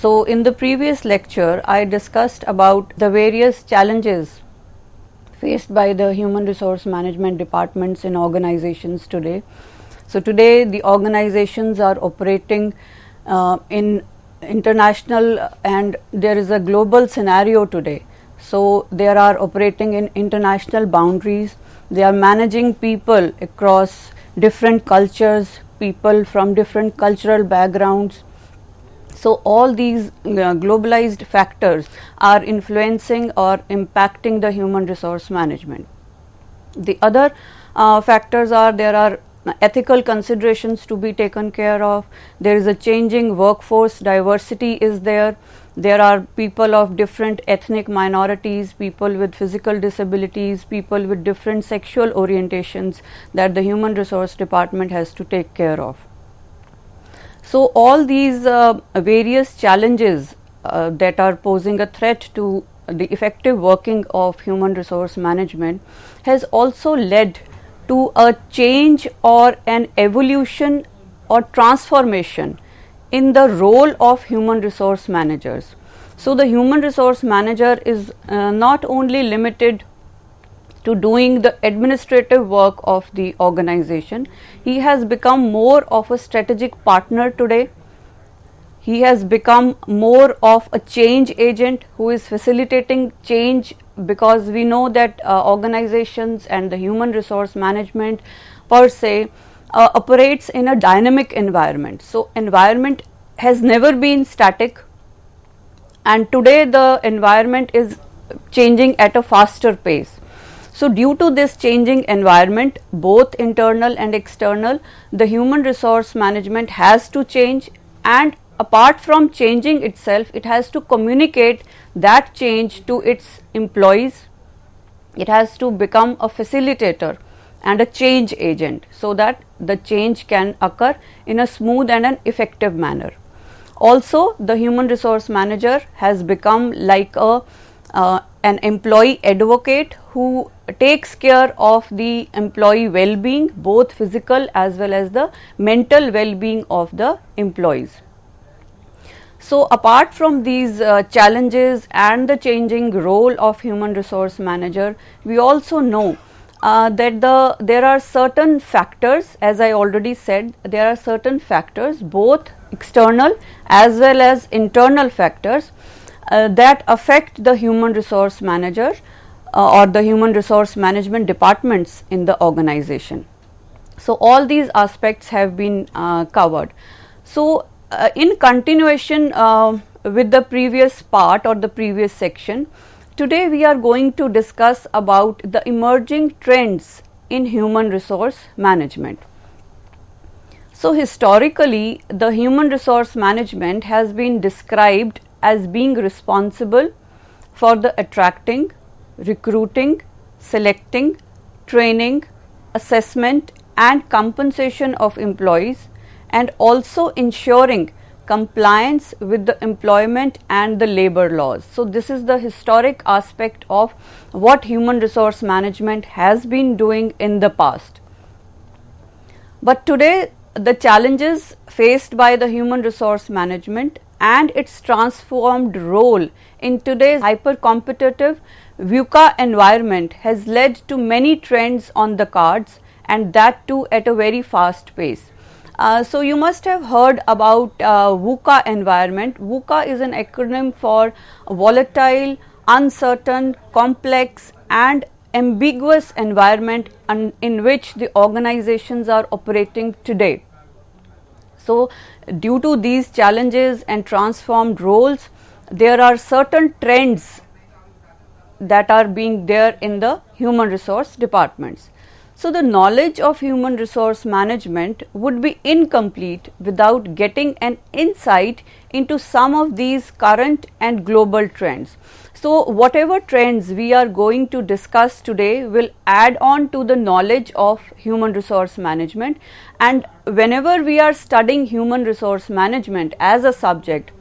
So in the previous lecture, I discussed about the various challenges faced by the human resource management departments in organizations today. So today the organizations are operating in international, and there is a global scenario today. So they are operating in international boundaries. They are managing people across different cultures, people from different cultural backgrounds. So all these globalized factors are influencing or impacting the human resource management. The other factors are, there are ethical considerations to be taken care of. There is a changing workforce, diversity is there. There are people of different ethnic minorities, people with physical disabilities, people with different sexual orientations that the human resource department has to take care of. So all these various challenges that are posing a threat to the effective working of human resource management has also led to a change or an evolution or transformation in the role of human resource managers. So the human resource manager is not only limited to doing the administrative work of the organization. He has become more of a strategic partner today. He has become more of a change agent who is facilitating change, because we know that organizations and the human resource management per se operates in a dynamic environment. So environment has never been static, and today the environment is changing at a faster pace. So due to this changing environment, both internal and external, the human resource management has to change, and apart from changing itself, it has to communicate that change to its employees. It has to become a facilitator and a change agent so that the change can occur in a smooth and an effective manner. Also, the human resource manager has become like an employee advocate who takes care of the employee well-being, both physical as well as the mental well-being of the employees. So apart from these challenges and the changing role of human resource manager, we also know that there are certain factors, as I already said, there are certain factors, both external as well as internal factors that affect the human resource manager or the human resource management departments in the organization. So all these aspects have been covered. So in continuation with the previous part or the previous section, today we are going to discuss about the emerging trends in human resource management. So historically, the human resource management has been described as being responsible for the attracting, recruiting, selecting, training, assessment and compensation of employees, and also ensuring compliance with the employment and the labor laws. So this is the historic aspect of what human resource management has been doing in the past. But today, the challenges faced by the human resource management and its transformed role in today's hyper-competitive VUCA environment has led to many trends on the cards, and that too at a very fast pace. So you must have heard about VUCA environment. VUCA is an acronym for volatile, uncertain, complex and ambiguous environment in which the organizations are operating today. So due to these challenges and transformed roles, there are certain trends that are being there in the human resource departments. So the knowledge of human resource management would be incomplete without getting an insight into some of these current and global trends. So whatever trends we are going to discuss today will add on to the knowledge of human resource management, and whenever we are studying human resource management as a subject,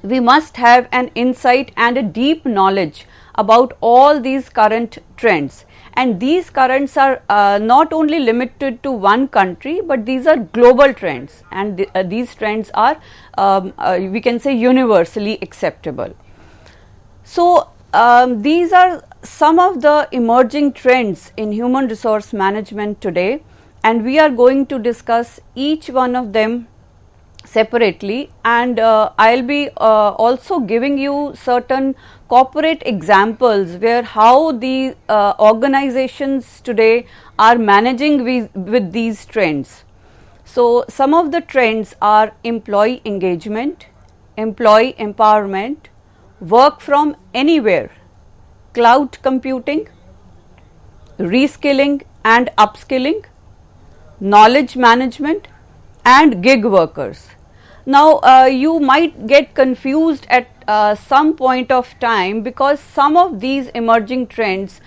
we must have an insight and a deep knowledge about all these current trends, and these currents are not only limited to one country, but these are global trends, and these trends are we can say universally acceptable. So these are some of the emerging trends in human resource management today, and we are going to discuss each one of them separately, and I'll be also giving you certain corporate examples where how the organizations today are managing with these trends. So some of the trends are employee engagement, employee empowerment, work from anywhere, cloud computing, reskilling and upskilling, knowledge management, and gig workers. Now you might get confused at some point of time, because some of these emerging trends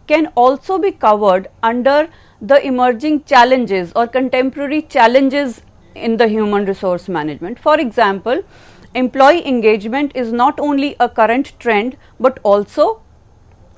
can also be covered under the emerging challenges or contemporary challenges in the human resource management. For example, employee engagement is not only a current trend but also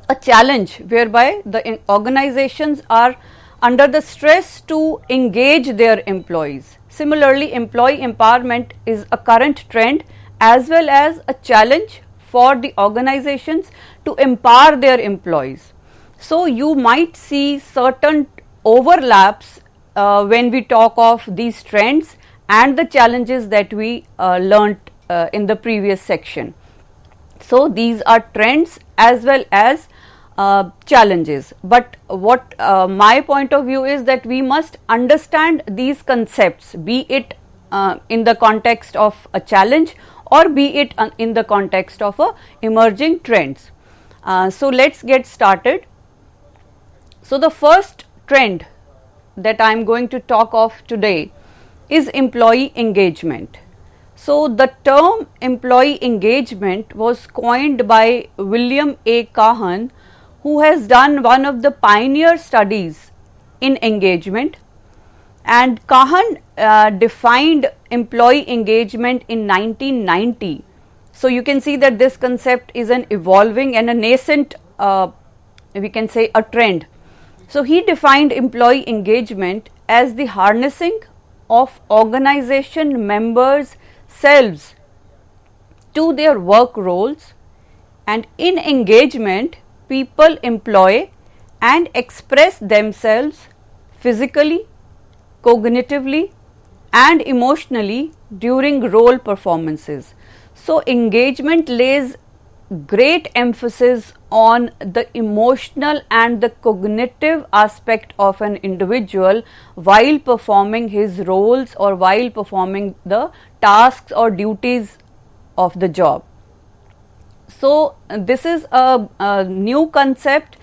a challenge whereby the organizations are under the stress to engage their employees. Similarly, employee empowerment is a current trend as well as a challenge for the organizations to empower their employees. So you might see certain overlaps when we talk of these trends and the challenges that we learnt in the previous section. So these are trends as well as challenges, but what my point of view is that we must understand these concepts, be it in the context of a challenge or be it in the context of a emerging trends. So let's get started. So the first trend that I am going to talk of today is employee engagement. So the term employee engagement was coined by William A. Kahan, who has done one of the pioneer studies in engagement, and Kahan defined employee engagement in 1990. So you can see that this concept is an evolving and a nascent, we can say, a trend. So he defined employee engagement as the harnessing of organization members' selves to their work roles, and in engagement people employ and express themselves physically, cognitively and emotionally during role performances. So engagement lays great emphasis on the emotional and the cognitive aspect of an individual while performing his roles or while performing the tasks or duties of the job. So this is a new concept,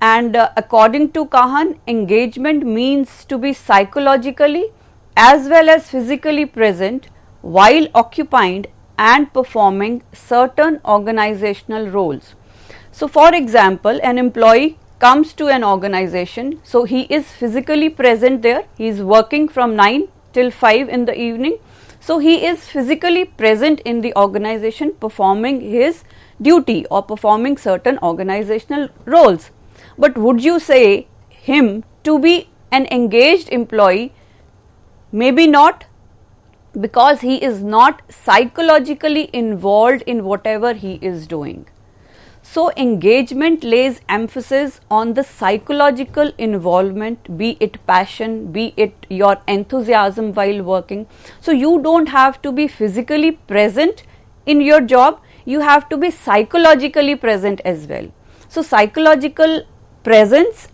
and according to Kahan, engagement means to be psychologically as well as physically present while occupying and performing certain organizational roles. So for example, an employee comes to an organization, so he is physically present there, he is working from 9 till 5 in the evening. So he is physically present in the organization performing his duty or performing certain organizational roles. But would you say him to be an engaged employee? Maybe not, because he is not psychologically involved in whatever he is doing. So engagement lays emphasis on the psychological involvement, be it passion, be it your enthusiasm while working. So you don't have to be physically present in your job, you have to be psychologically present as well. So psychological presence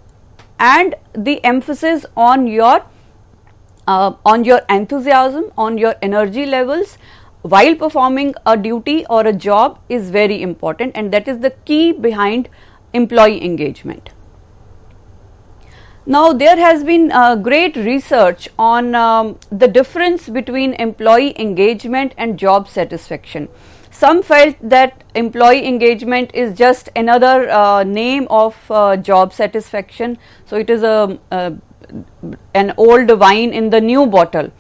and the emphasis on your enthusiasm, on your energy levels while performing a duty or a job is very important, and that is the key behind employee engagement. Now there has been great research on the difference between employee engagement and job satisfaction. Some felt that employee engagement is just another name of job satisfaction, so it is an old wine in the new bottle.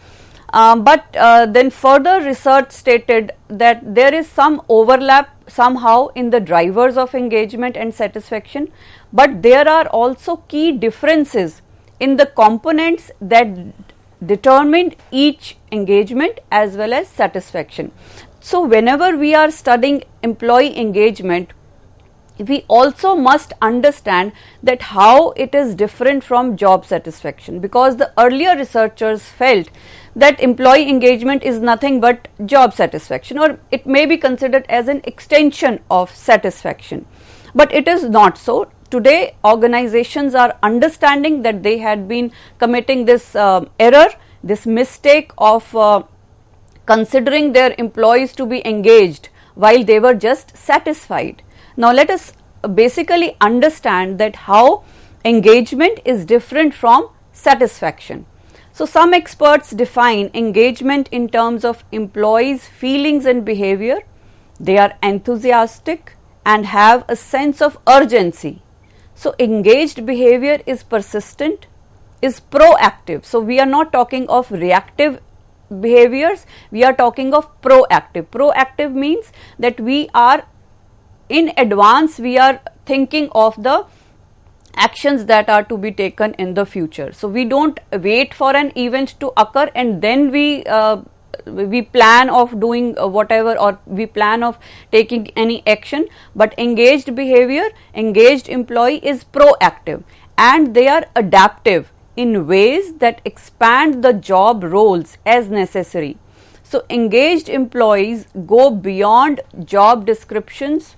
But then further research stated that there is some overlap somehow in the drivers of engagement and satisfaction, but there are also key differences in the components that determine each engagement as well as satisfaction. So whenever we are studying employee engagement, we also must understand that how it is different from job satisfaction, because the earlier researchers felt that employee engagement is nothing but job satisfaction, or it may be considered as an extension of satisfaction, but it is not so. Today organizations are understanding that they had been committing this error, this mistake of considering their employees to be engaged while they were just satisfied. Now let us basically understand that how engagement is different from satisfaction. So some experts define engagement in terms of employees' feelings and behavior. They are enthusiastic and have a sense of urgency. So engaged behavior is persistent, is proactive. So we are not talking of reactive behaviors, we are talking of proactive. Proactive means that we are in advance, we are thinking of the actions that are to be taken in the future. So we don't wait for an event to occur and then we plan of doing whatever, or we plan of taking any action, but engaged behavior, engaged employee is proactive and they are adaptive in ways that expand the job roles as necessary. So engaged employees go beyond job descriptions,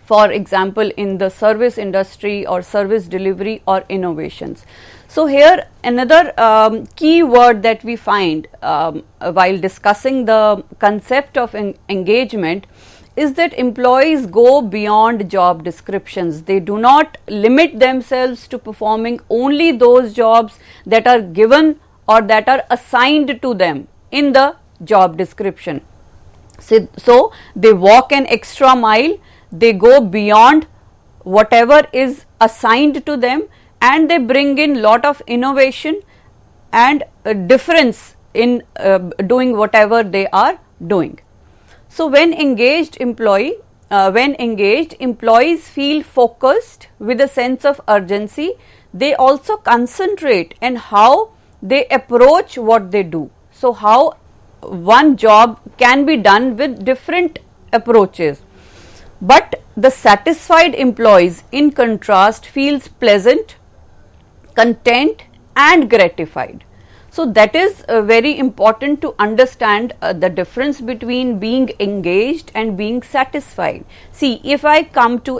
for example in the service industry or service delivery or innovations. So here another key word that we find while discussing the concept of engagement is that employees go beyond job descriptions. They do not limit themselves to performing only those jobs that are given or that are assigned to them in the job description. So they walk an extra mile, they go beyond whatever is assigned to them, and they bring in lot of innovation and a difference in doing whatever they are doing. So when engaged employees feel focused with a sense of urgency, they also concentrate on how they approach what they do. So how one job can be done with different approaches. But the satisfied employees in contrast feels pleasant, content and gratified. So that is very important to understand the difference between being engaged and being satisfied. See, if I come to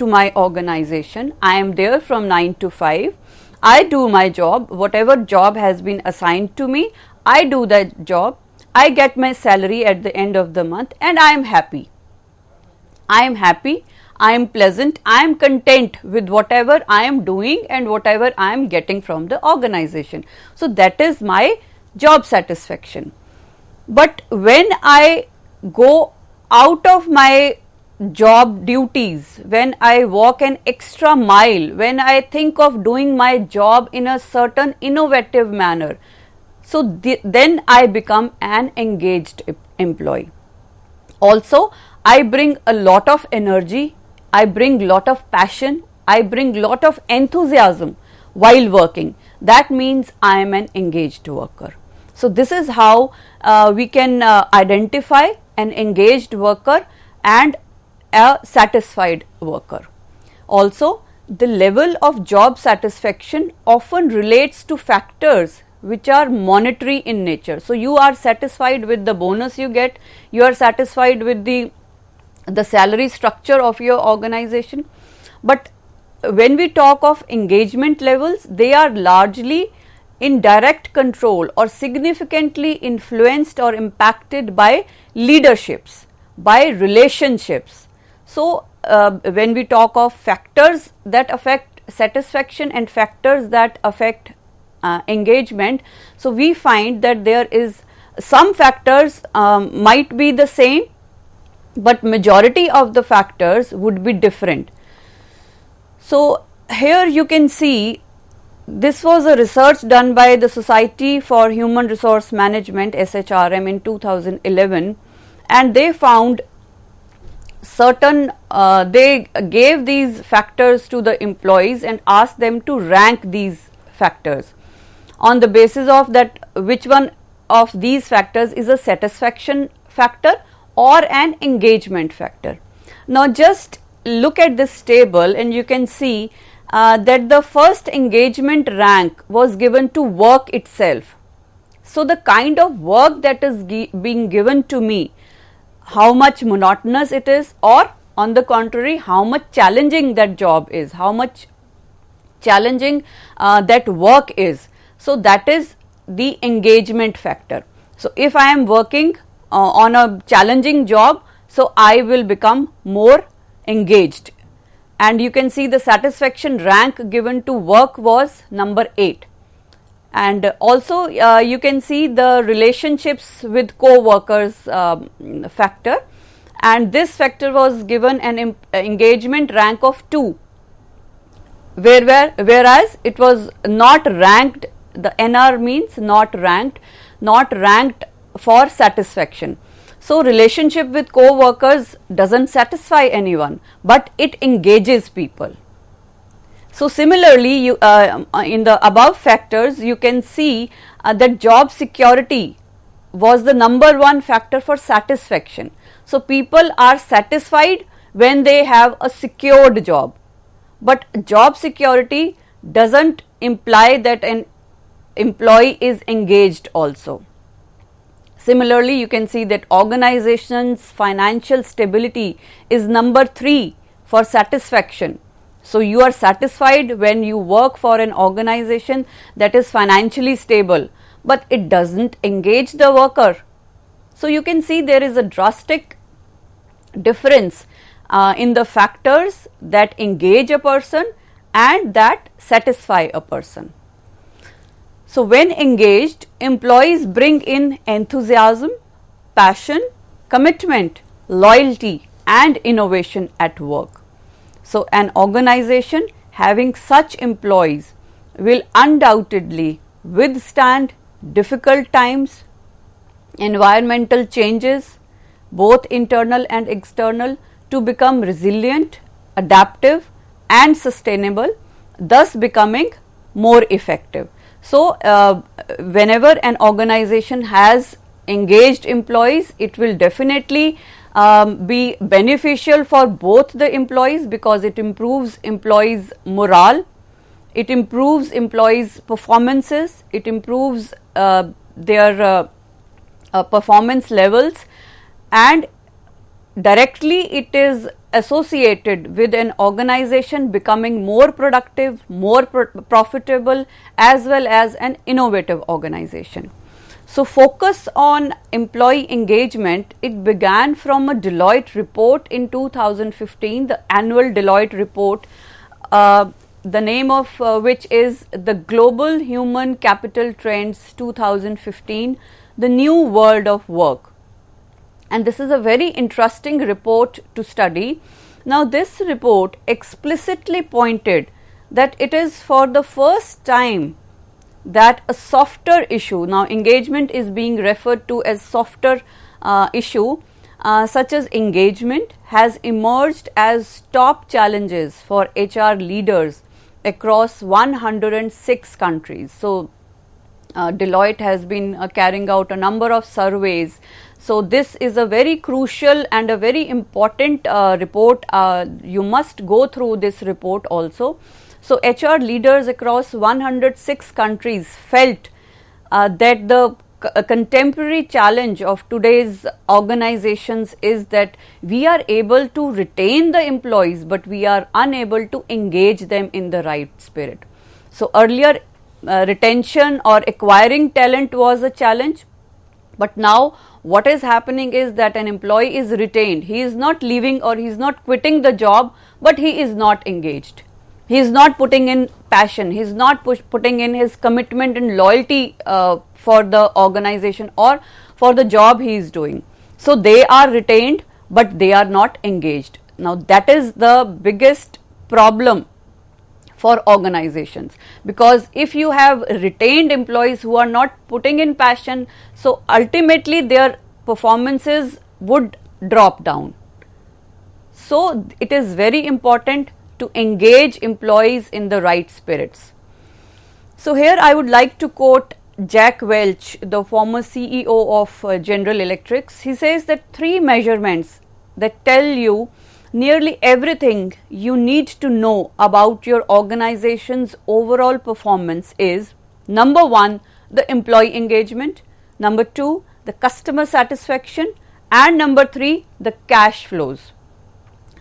my organization, I am there from 9 to 5, I do my job, whatever job has been assigned to me, I do that job, I get my salary at the end of the month and I am happy. I am happy, I am pleasant, I am content with whatever I am doing and whatever I am getting from the organization. So that is my job satisfaction. But when I go out of my job duties, when I walk an extra mile, when I think of doing my job in a certain innovative manner, so then I become an engaged employee. Also, I bring a lot of energy, I bring lot of passion, I bring lot of enthusiasm while working. That means I am an engaged worker. So this is how we can identify an engaged worker and a satisfied worker. Also, the level of job satisfaction often relates to factors which are monetary in nature. So you are satisfied with the bonus you get, you are satisfied with the salary structure of your organization. But when we talk of engagement levels, they are largely in direct control or significantly influenced or impacted by leaderships, by relationships. So when we talk of factors that affect satisfaction and factors that affect engagement, so we find that there is some factors might be the same, but majority of the factors would be different. So here you can see This was a research done by the Society for Human Resource Management (SHRM) in 2011, and they found certain they gave these factors to the employees and asked them to rank these factors on the basis of that which one of these factors is a satisfaction factor or an engagement factor. Now just look at this table and you can see that the first engagement rank was given to work itself. So the kind of work that is being given to me, how much monotonous it is, or on the contrary how much challenging that job is, how much challenging that work is. So that is the engagement factor. So if I am working on a challenging job, so I will become more engaged, and you can see the satisfaction rank given to work was number 8. And also you can see the relationships with co-workers factor, and this factor was given an engagement rank of 2, whereas it was not ranked, the NR means not ranked for satisfaction. So relationship with co-workers doesn't satisfy anyone, but it engages people. So similarly, you in the above factors you can see that job security was the number 1 factor for satisfaction. So people are satisfied when they have a secured job, but job security doesn't imply that an employee is engaged also. Similarly, you can see that organization's financial stability is number 3 for satisfaction. So you are satisfied when you work for an organization that is financially stable, but it doesn't engage the worker. So you can see there is a drastic difference in the factors that engage a person and that satisfy a person. So when engaged, employees bring in enthusiasm, passion, commitment, loyalty and innovation at work. So an organization having such employees will undoubtedly withstand difficult times, environmental changes, both internal and external, to become resilient, adaptive and sustainable, thus becoming more effective. So whenever an organization has engaged employees, it will definitely be beneficial for both the employees, because it improves employees' morale, it improves employees' performances, it improves their performance levels, and directly it is associated with an organization becoming more productive, more profitable, as well as an innovative organization. So focus on employee engagement, it began from a Deloitte report in 2015, the annual Deloitte report, the name of which is the Global Human Capital Trends 2015, the New World of Work. And this is a very interesting report to study. Now this report explicitly pointed that it is for the first time that a softer issue, now engagement is being referred to as softer issue, such as engagement, has emerged as top challenges for HR leaders across 106 countries. So Deloitte has been carrying out a number of surveys. So this is a very crucial and a very important report. You must go through this report also. So HR leaders across 106 countries felt that the contemporary challenge of today's organizations is that we are able to retain the employees, but we are unable to engage them in the right spirit. So earlier retention or acquiring talent was a challenge, but now what is happening is that an employee is retained. He is not leaving or he is not quitting the job, but he is not engaged. He is not putting in passion, he is not putting in his commitment and loyalty for the organization or for the job he is doing. So they are retained, but they are not engaged. Now that is the biggest problem for organizations, because if you have retained employees who are not putting in passion, so ultimately their performances would drop down. So it is very important to engage employees in the right spirits. So here I would like to quote Jack Welch, the former CEO of General Electric. He says that 3 measurements that tell you nearly everything you need to know about your organization's overall performance is: number 1, the employee engagement; number 2, the customer satisfaction; and number 3, the cash flows.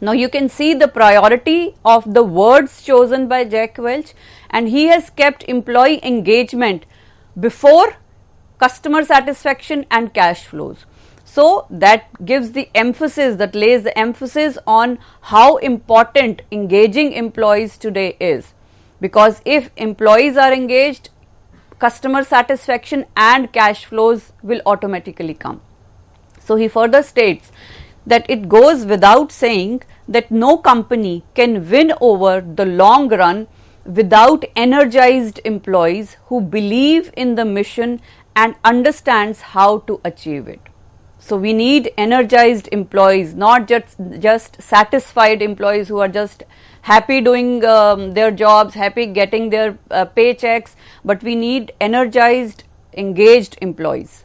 Now you can see the priority of the words chosen by Jack Welch, and he has kept employee engagement before customer satisfaction and cash flows. So that gives the emphasis, that lays the emphasis on how important engaging employees today is, because if employees are engaged, customer satisfaction and cash flows will automatically come. So he further states that it goes without saying that no company can win over the long run without energized employees who believe in the mission and understands how to achieve it. So we need energized employees, not just satisfied employees who are just happy doing their jobs, happy getting their paychecks, but we need energized, engaged employees.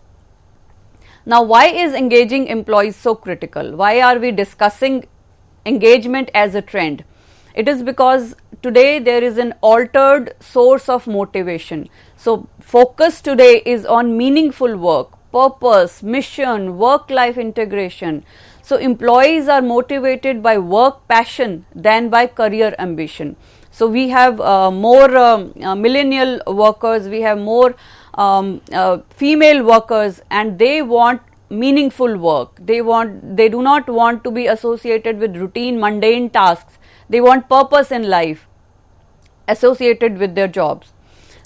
Now, why is engaging employees so critical? Why are we discussing engagement as a trend? It is because today there is an altered source of motivation. So focus today is on meaningful work, purpose, mission, work-life integration. So employees are motivated by work passion than by career ambition. So we have more millennial workers, we have more female workers, and they want meaningful work. They do not want to be associated with routine, mundane tasks. They want purpose in life associated with their jobs.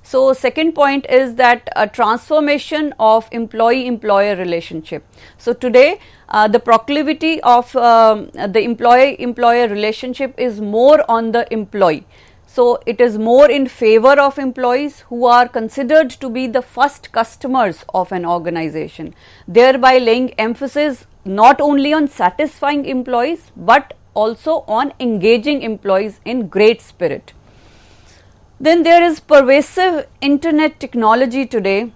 So second point is that a transformation of employee-employer relationship. So today the proclivity of the employee-employer relationship is more on the employee. So it is more in favor of employees who are considered to be the first customers of an organization, thereby laying emphasis not only on satisfying employees but also on engaging employees in great spirit. Then there is pervasive internet technology today,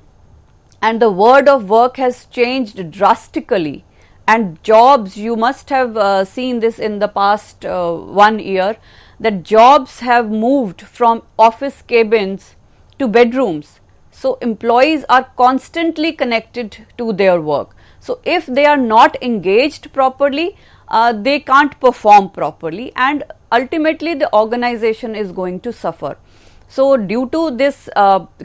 and the world of work has changed drastically, and jobs, you must have seen this in the past 1 year, that jobs have moved from office cabins to bedrooms. So employees are constantly connected to their work. So if they are not engaged properly, they can't perform properly, and ultimately the organization is going to suffer. So due to this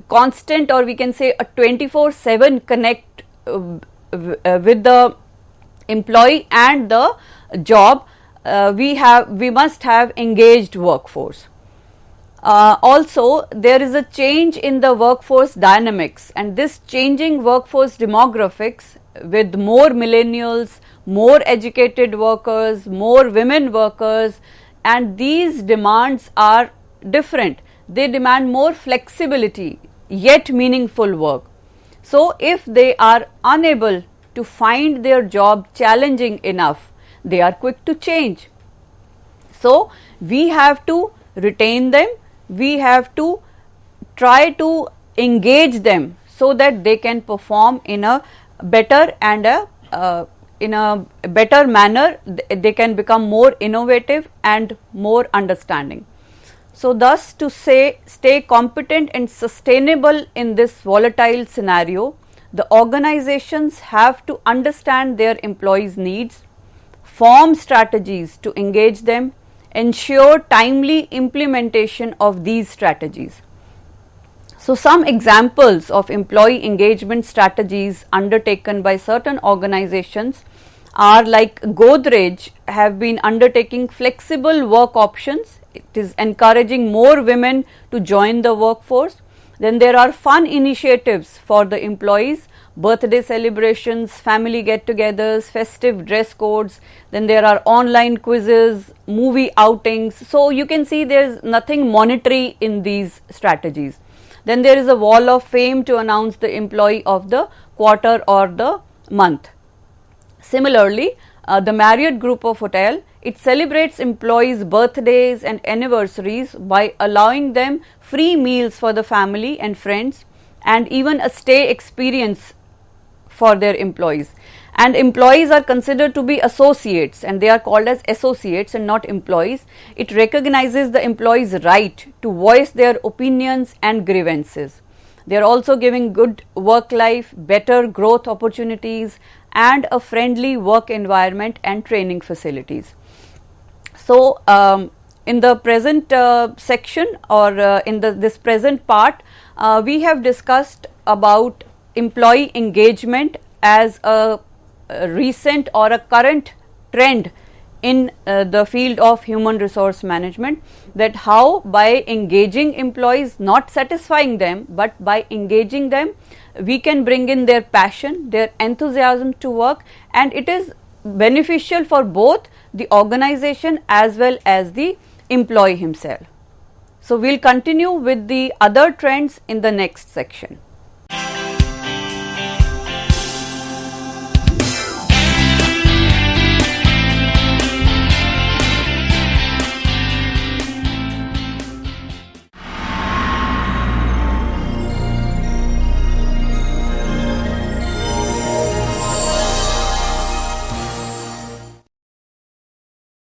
constant, or we can say a 24/7 connect with the employee and the job, we must have engaged workforce. Also there is a change in the workforce dynamics, and this changing workforce demographics with more millennials, more educated workers, more women workers, and these demands are different. They demand more flexibility yet meaningful work. So if they are unable to find their job challenging enough, they are quick to change. So we have to retain them, we have to try to engage them so that they can perform in a better and in a better manner. They can become more innovative and more understanding. So thus, to stay competent and sustainable in this volatile scenario, the organizations have to understand their employees' needs, form strategies to engage them, ensure timely implementation of these strategies. So some examples of employee engagement strategies undertaken by certain organizations are like Godrej have been undertaking flexible work options. It is encouraging more women to join the workforce. Then there are fun initiatives for the employees, birthday celebrations, family get-togethers, festive dress codes, then there are online quizzes, movie outings. So you can see there's nothing monetary in these strategies. Then there is a wall of fame to announce the employee of the quarter or the month. Similarly, the Marriott Group of Hotel, it celebrates employees' birthdays and anniversaries by allowing them free meals for the family and friends, and even a stay experience for their employees. And employees are considered to be associates, and they are called as associates and not employees. It recognizes the employees' right to voice their opinions and grievances. They are also giving good work life, better growth opportunities, and a friendly work environment and training facilities. So, in the present section, or in this present part, we have discussed about employee engagement as a recent or a current trend in the field of human resource management, that how by engaging employees, not satisfying them, but by engaging them, we can bring in their passion, their enthusiasm to work, and it is beneficial for both the organization as well as the employee himself. So, we will continue with the other trends in the next section.